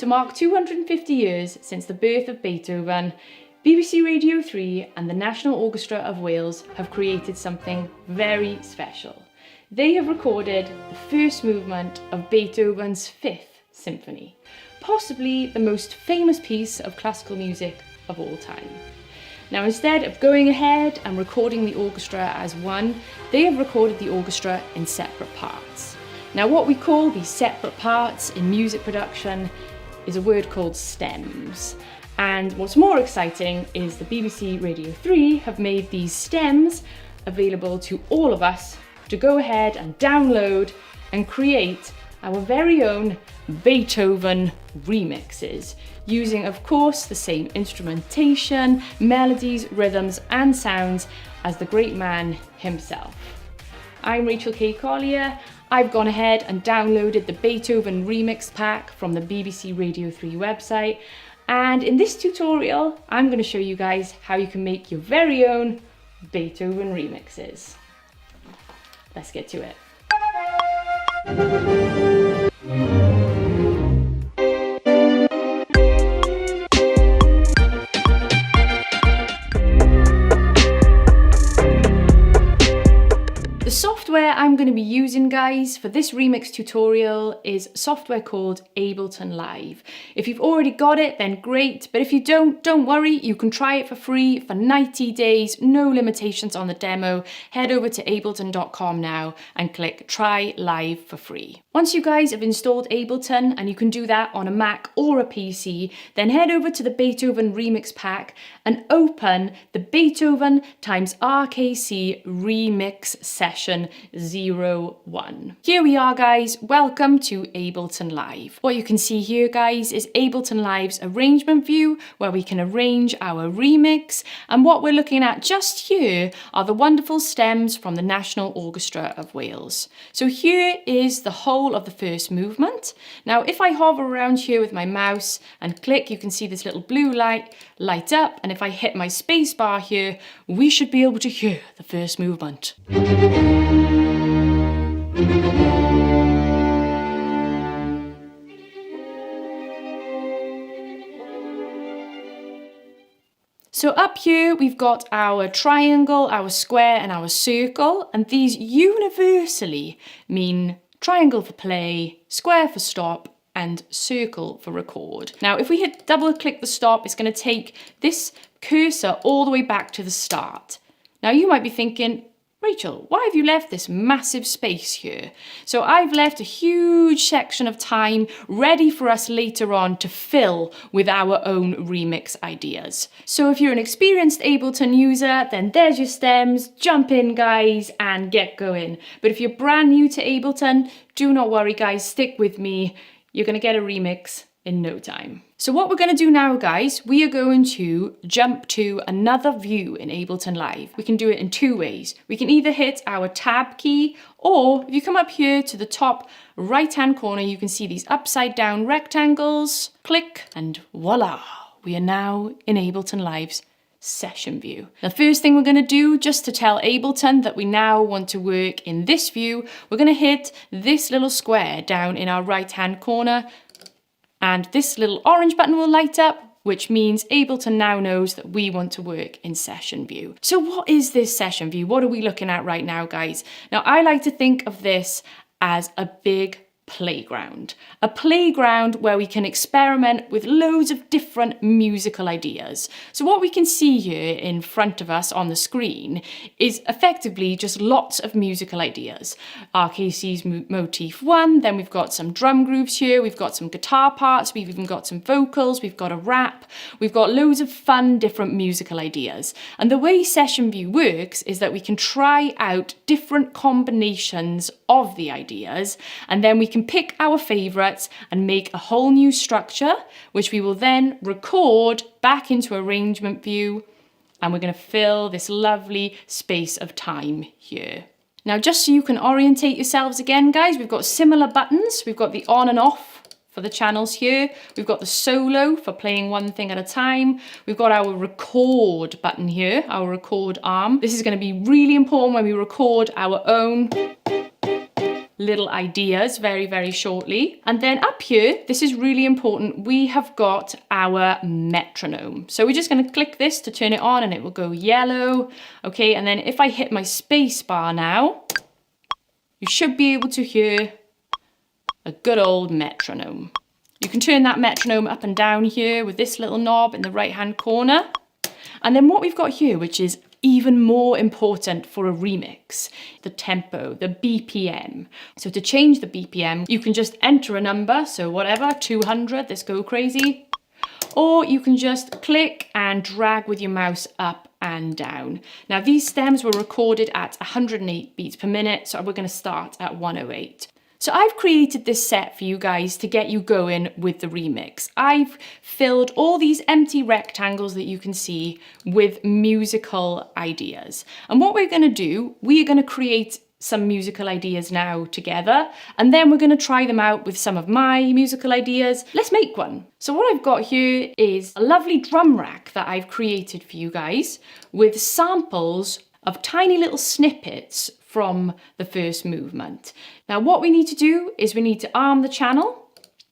To mark 250 years since the birth of Beethoven, BBC Radio 3 and the National Orchestra of Wales have created something very special. They have recorded the first movement of Beethoven's Fifth Symphony, possibly the most famous piece of classical music of all time. Now, instead of going ahead and recording the orchestra as one, they have recorded the orchestra in separate parts. Now, what we call these separate parts in music production is a word called stems. And what's more exciting is the BBC Radio 3 have made these stems available to all of us to go ahead and download and create our very own Beethoven remixes, using, of course, the same instrumentation, melodies, rhythms, and sounds as the great man himself. I'm Rachel K Collier. I've gone ahead and downloaded the Beethoven Remixed pack from the BBC Radio 3 website. And in this tutorial, I'm going to show you guys how you can make your very own Beethoven remixes. Let's get to it. The software I'm going to be using, guys, for this remix tutorial is software called Ableton Live. If you've already got it, then great, but if you don't worry, you can try it for free for 90 days, no limitations on the demo. Head over to ableton.com now and click Try Live for free. Once you guys have installed Ableton, and you can do that on a Mac or a PC, then head over to the Beethoven Remix pack and open the Beethoven times RKC Remix Session 01. Here we are, guys. Welcome to Ableton Live. What you can see here, guys, is Ableton Live's arrangement view, where we can arrange our remix. And what we're looking at just here are the wonderful stems from the National Orchestra of Wales. So here is the whole of the first movement. Now, if I hover around here with my mouse and click, you can see this little blue light light up. And if I hit my space bar here, we should be able to hear the first movement. So up here, we've got our triangle, our square, and our circle, and these universally mean triangle for play, square for stop, and circle for record. Now, if we double click the stop, it's going to take this cursor all the way back to the start. Now, you might be thinking, Rachel, why have you left this massive space here? So I've left a huge section of time ready for us later on to fill with our own remix ideas. So if you're an experienced Ableton user, then there's your stems. Jump in, guys, and get going. But if you're brand new to Ableton, do not worry, guys, stick with me. You're going to get a remix in no time. So what we're going to do now, guys, we are going to jump to another view in Ableton Live. We can do it in two ways. We can either hit our tab key, or if you come up here to the top right-hand corner, you can see these upside down rectangles. Click, and voila, we are now in Ableton Live's session view. The first thing we're going to do, just to tell Ableton that we now want to work in this view, we're going to hit this little square down in our right-hand corner. And this little orange button will light up, which means Ableton now knows that we want to work in session view. So what is this session view? What are we looking at right now, guys? Now, I like to think of this as a big playground. A playground where we can experiment with loads of different musical ideas. So what we can see here in front of us on the screen is effectively just lots of musical ideas. RKC's motif 1, then we've got some drum grooves here, we've got some guitar parts, we've even got some vocals, we've got a rap, we've got loads of fun different musical ideas. And the way session view works is that we can try out different combinations of the ideas, and then we can pick our favorites and make a whole new structure, which we will then record back into arrangement view, and we're going to fill this lovely space of time here. Now, just so you can orientate yourselves again, guys, we've got similar buttons. We've got the on and off for the channels here. We've got the solo for playing one thing at a time. We've got our record button here, our record arm. This is going to be really important when we record our own little ideas very, very shortly. And then up here, this is really important, we have got our metronome. So we're just going to click this to turn it on and it will go yellow. Okay, and then if I hit my space bar now, you should be able to hear a good old metronome. You can turn that metronome up and down here with this little knob in the right hand corner. And then what we've got here, which is even more important for a remix, the tempo, the BPM. So to change the BPM, you can just enter a number, so whatever, 200, let's go crazy. Or you can just click and drag with your mouse up and down. Now these stems were recorded at 108 beats per minute, so we're going to start at 108. So I've created this set for you guys to get you going with the remix. I've filled all these empty rectangles that you can see with musical ideas. And what we're going to do, we are going to create some musical ideas now together, and then we're going to try them out with some of my musical ideas. Let's make one. So what I've got here is a lovely drum rack that I've created for you guys with samples of tiny little snippets from the first movement. Now what we need to do is we need to arm the channel,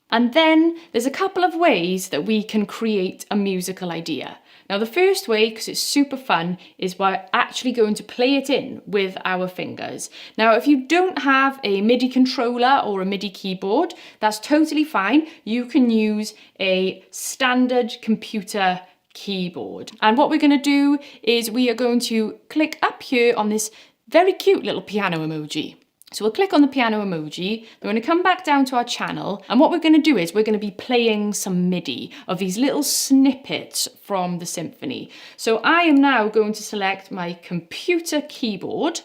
and then there's a couple of ways that we can create a musical idea. Now the first way, because it's super fun, is by actually going to play it in with our fingers. Now if you don't have a MIDI controller or a MIDI keyboard, that's totally fine. You can use a standard computer keyboard. And what we're going to do is we are going to click up here on this very cute little piano emoji. So we'll click on the piano emoji, we're going to come back down to our channel, and what we're going to do is we're going to be playing some MIDI of these little snippets from the symphony. So I am now going to select my computer keyboard,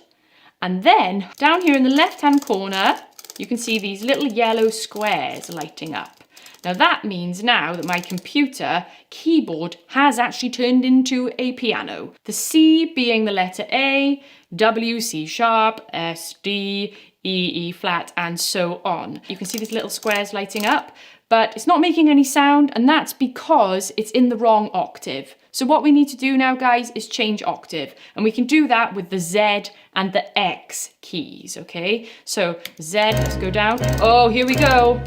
and then down here in the left hand corner you can see these little yellow squares lighting up. Now that means now that my computer keyboard has actually turned into a piano. The C being the letter A, W, C sharp, S, D, E, E flat, and so on. You can see these little squares lighting up, but it's not making any sound, and that's because it's in the wrong octave. So what we need to do now, guys, is change octave, and we can do that with the Z and the X keys, okay? So Z, let's go down. Oh, here we go.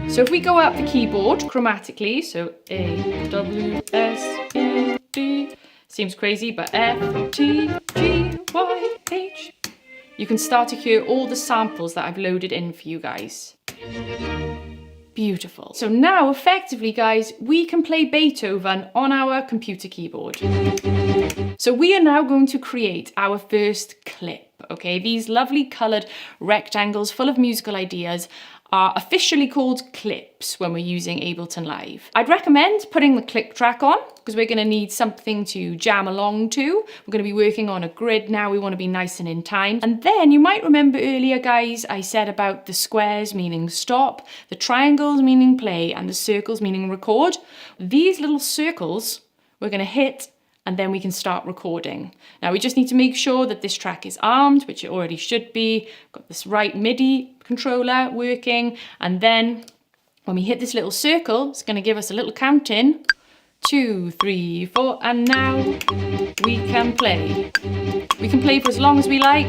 So if we go up the keyboard chromatically, so A, W, S, E, D, seems crazy, but F, T, G, Y, H, you can start to hear all the samples that I've loaded in for you guys. Beautiful. So now effectively, guys, we can play Beethoven on our computer keyboard. So we are now going to create our first clip, okay? These lovely coloured rectangles full of musical ideas are officially called clips when we're using Ableton Live. I'd recommend putting the click track on because we're going to need something to jam along to. We're going to be working on a grid now. We want to be nice and in time. And then you might remember earlier, guys, I said about the squares meaning stop, the triangles meaning play, and the circles meaning record. These little circles we're going to hit, and then we can start recording. Now we just need to make sure that this track is armed, which it already should be. Got this right MIDI controller working, and then when we hit this little circle, it's going to give us a little count in. 2, 3, 4, and now we can play. We can play for as long as we like.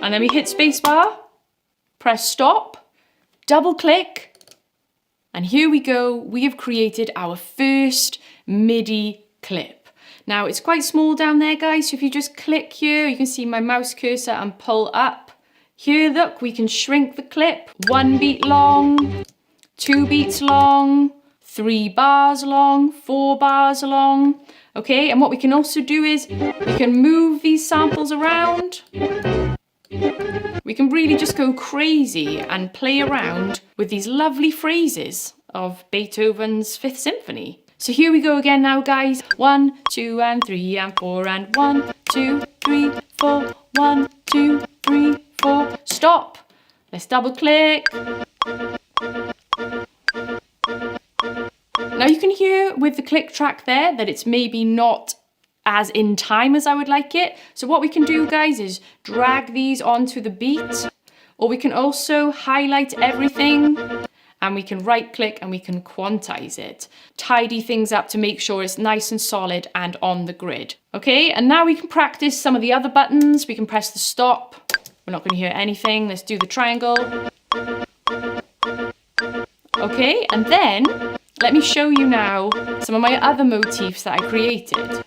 And then we hit spacebar, press stop, double click, and here we go. We have created our first MIDI clip. Now it's quite small down there, guys, so if you just click here, you can see my mouse cursor and pull up. Here, look, we can shrink the clip. 1 beat long, 2 beats long, 3 bars long, 4 bars long. Okay, and what we can also do is we can move these samples around. We can really just go crazy and play around with these lovely phrases of Beethoven's Fifth Symphony. So here we go again now, guys. 1, 2, and 3, and 4, and 1, 2, 3, 4, 1, 2, 3, 4, stop. Let's double click. Now you can hear with the click track there that it's maybe not as in time as I would like it. So what we can do, guys, is drag these onto the beat, or we can also highlight everything and we can right click and we can quantize it. Tidy things up to make sure it's nice and solid and on the grid. Okay, and now we can practice some of the other buttons. We can press the stop. We're not going to hear anything. Let's do the triangle. Okay, and then let me show you now some of my other motifs that I created.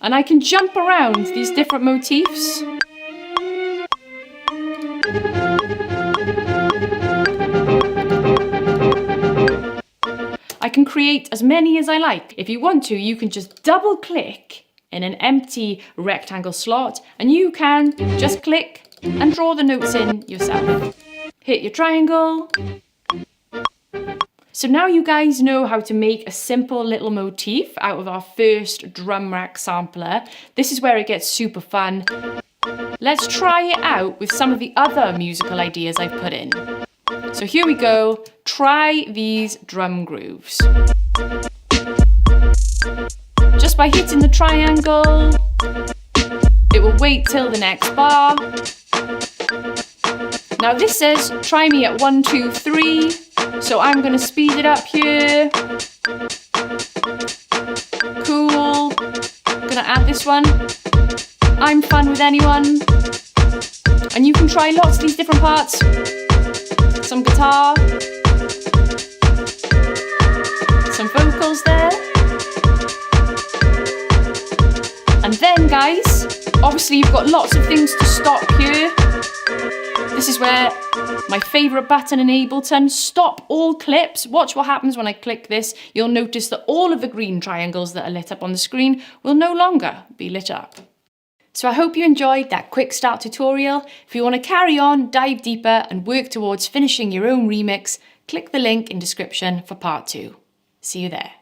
And I can jump around these different motifs. I can create as many as I like. If you want to, you can just double click in an empty rectangle slot and you can just click and draw the notes in yourself. Hit your triangle. So now you guys know how to make a simple little motif out of our first drum rack sampler. This is where it gets super fun. Let's try it out with some of the other musical ideas I've put in. So here we go. Try these drum grooves. Just by hitting the triangle, it will wait till the next bar. Now this says try me at 1, 2, 3. So I'm going to speed it up here. Cool. Gonna add this one. I'm fun with anyone. And you can try lots of these different parts. Some guitar. Some vocals there. And then guys, obviously you've got lots of things to stop here. This is where my favourite button in Ableton, stop all clips. Watch what happens when I click this. You'll notice that all of the green triangles that are lit up on the screen will no longer be lit up. So I hope you enjoyed that quick start tutorial. If you want to carry on, dive deeper and work towards finishing your own remix, click the link in description for part 2. See you there.